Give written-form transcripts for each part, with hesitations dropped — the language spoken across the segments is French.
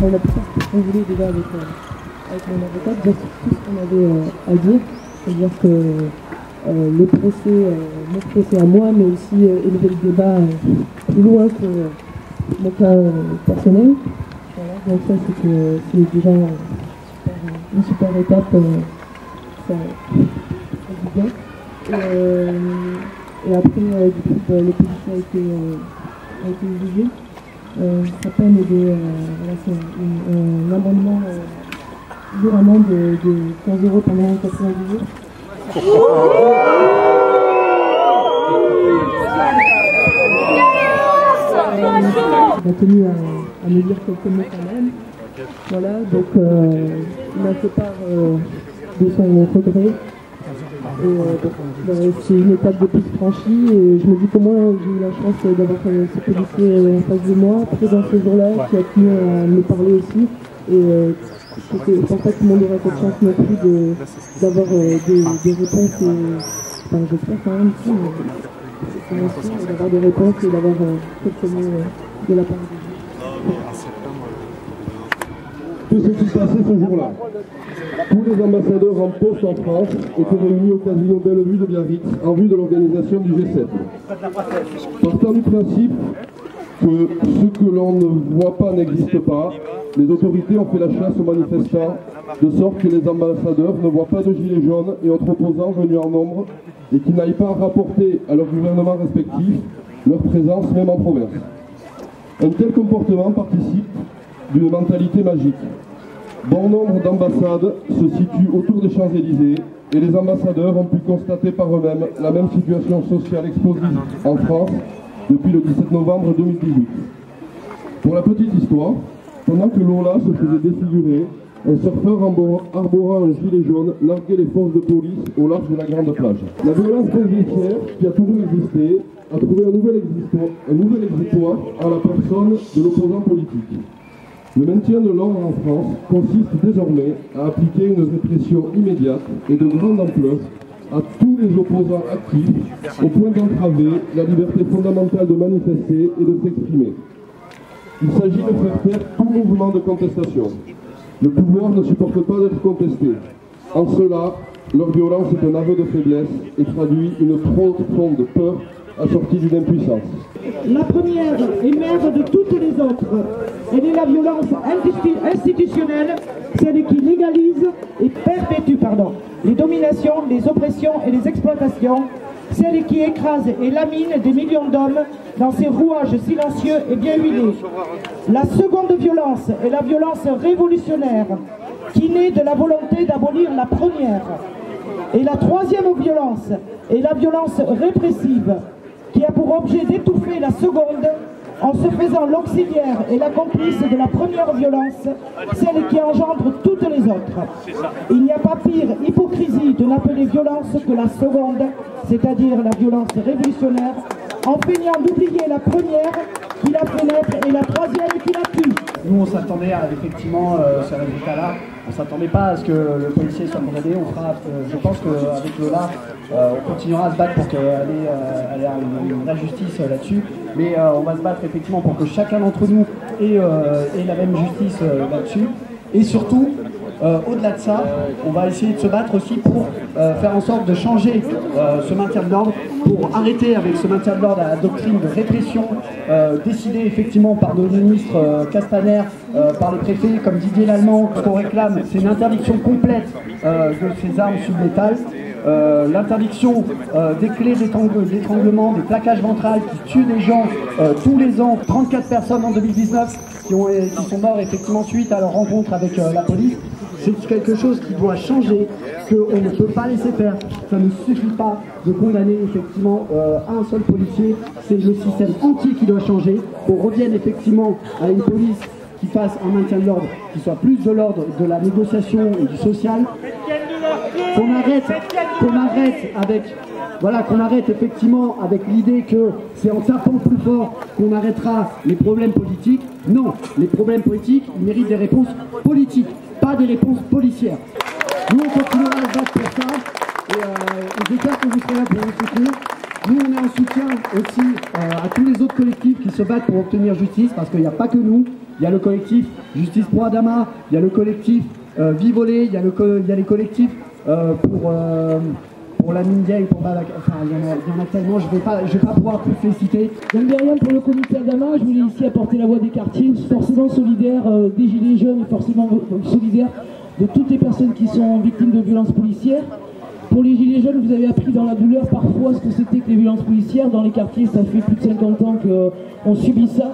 on a pu faire ce qu'on voulait déjà avec mon avocate, déjà tout ce qu'on avait à dire, c'est-à-dire que le procès, mon procès à moi, mais aussi élever le débat plus loin que mon cas personnel. Voilà, donc ça c'est déjà une super étape, ça fait bien. Et après, du coup, l'opposition a été jugée. Sa peine est voilà, c'est un amendement, toujours un amende de 15 € pendant 90 jours. Il a tenu à me dire quelques mots quand même. Voilà, donc il m'a fait part de son regret. C'est une étape de plus franchie et je me dis comment j'ai eu la chance d'avoir ce policier en face de moi, présent ce jour-là, qui a tenu à me parler aussi. Et je pense pas que tout le monde aura cette chance non plus d'avoir des réponses. Enfin, j'espère quand même si, mais d'avoir des réponses et d'avoir quelques mots de la part de Dieu. Tout ce qui se passait ce jour-là. Tous les ambassadeurs en poste en France étaient réunis au casino Bellevue de Biarritz en vue de l'organisation du G7. Partant du principe que ce que l'on ne voit pas n'existe pas, les autorités ont fait la chasse aux manifestants, de sorte que les ambassadeurs ne voient pas de gilets jaunes et autres opposants venus en nombre et qui n'aillent pas rapporter à leur gouvernement respectif leur présence même en province. Un tel comportement participe d'une mentalité magique. Bon nombre d'ambassades se situent autour des Champs-Élysées et les ambassadeurs ont pu constater par eux-mêmes la même situation sociale explosive en France depuis le 17 novembre 2018. Pour la petite histoire, pendant que Lola se faisait défigurer, un surfeur arborant un gilet jaune narguait les forces de police au large de la grande plage. La violence policière, qui a toujours existé, a trouvé un nouvel exutoire à la personne de l'opposant politique. Le maintien de l'ordre en France consiste désormais à appliquer une répression immédiate et de grande ampleur à tous les opposants actifs au point d'entraver la liberté fondamentale de manifester et de s'exprimer. Il s'agit de faire taire tout mouvement de contestation. Le pouvoir ne supporte pas d'être contesté. En cela, leur violence est un aveu de faiblesse et traduit une profonde peur assortie d'une impuissance. La première et mère de toutes les autres, elle est la violence institutionnelle, celle qui légalise et perpétue les dominations, les oppressions et les exploitations, celle qui écrase et lamine des millions d'hommes dans ses rouages silencieux et bien huilés. La seconde violence est la violence révolutionnaire, qui naît de la volonté d'abolir la première. Et la troisième violence est la violence répressive, qui a pour objet d'étouffer la seconde en se faisant l'auxiliaire et la complice de la première violence, celle qui engendre toutes les autres. Il n'y a pas pire hypocrisie de n'appeler violence que la seconde, c'est-à-dire la violence révolutionnaire, en feignant d'oublier la première qui l'a fait naître et la troisième qui la tue. Nous on s'attendait à effectivement ce résultat-là, on ne s'attendait pas à ce que le policier soit condamné. On fera, je pense qu'avec Lola, on continuera à se battre pour qu'elle ait une vraie justice là-dessus, mais on va se battre effectivement pour que chacun d'entre nous ait la même justice là-dessus, et surtout, au-delà de ça, on va essayer de se battre aussi pour faire en sorte de changer ce maintien de l'ordre, pour arrêter avec ce maintien de l'ordre à la doctrine de répression décidée effectivement par nos ministres Castaner, par les préfets comme Didier Lallemand. Ce qu'on réclame, c'est une interdiction complète de ces armes sublétales, l'interdiction des clés d'étranglement, des plaquages ventrales qui tuent des gens tous les ans. 34 personnes en 2019 qui sont mortes effectivement suite à leur rencontre avec la police. C'est quelque chose qui doit changer, qu'on ne peut pas laisser faire. Ça ne suffit pas de condamner effectivement un seul policier. C'est le système entier qui doit changer, qu'on revienne effectivement à une police qui fasse un maintien de l'ordre, qui soit plus de l'ordre de la négociation et du social. Qu'on arrête effectivement avec l'idée que c'est en tapant plus fort qu'on arrêtera les problèmes politiques. Non, les problèmes politiques, ils méritent des réponses politiques, pas des réponses policières. Nous, on continuera à se battre pour ça, et j'espère que vous serez là pour nous soutenir. Nous, on est en soutien aussi à tous les autres collectifs qui se battent pour obtenir justice, parce qu'il n'y a pas que nous. Il y a le collectif Justice pour Adama, il y a le collectif Vivolé, il y a les collectifs pour la mine vieille, pour Babac. Enfin, il y en a tellement, je vais pas pouvoir tous les citer. J'aime bien rien pour le comité Adama, je voulais ici apporter la voix des quartiers, forcément solidaire des Gilets jaunes et forcément solidaire de toutes les personnes qui sont victimes de violences policières. Pour les Gilets jaunes, vous avez appris dans la douleur parfois ce que c'était que les violences policières. Dans les quartiers, ça fait plus de 50 ans qu'on subit ça.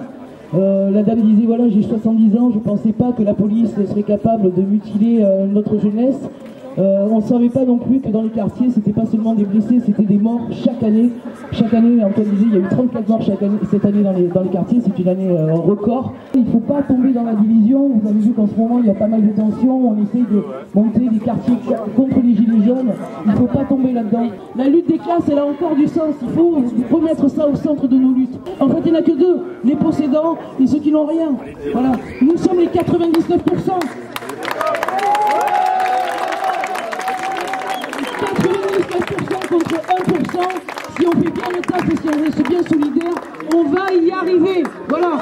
La dame disait, voilà, j'ai 70 ans, je ne pensais pas que la police serait capable de mutiler notre jeunesse. On ne savait pas non plus que dans les quartiers, c'était pas seulement des blessés, c'était des morts chaque année. Chaque année, Antoine disait, il y a eu 34 morts cette année dans les quartiers, c'est une année record. Il ne faut pas tomber dans la division. Vous avez vu qu'en ce moment, il y a pas mal de tensions. On essaye de monter des quartiers contre les Gilets jaunes. Il ne faut pas tomber là-dedans. La lutte des classes, elle a encore du sens. Il faut remettre ça au centre de nos luttes. En fait, il n'y en a que deux, les possédants et ceux qui n'ont rien. Voilà. Nous sommes les 99%. 99% contre 1%, si on fait bien le taf et si on reste bien solidaire, on va y arriver. Voilà.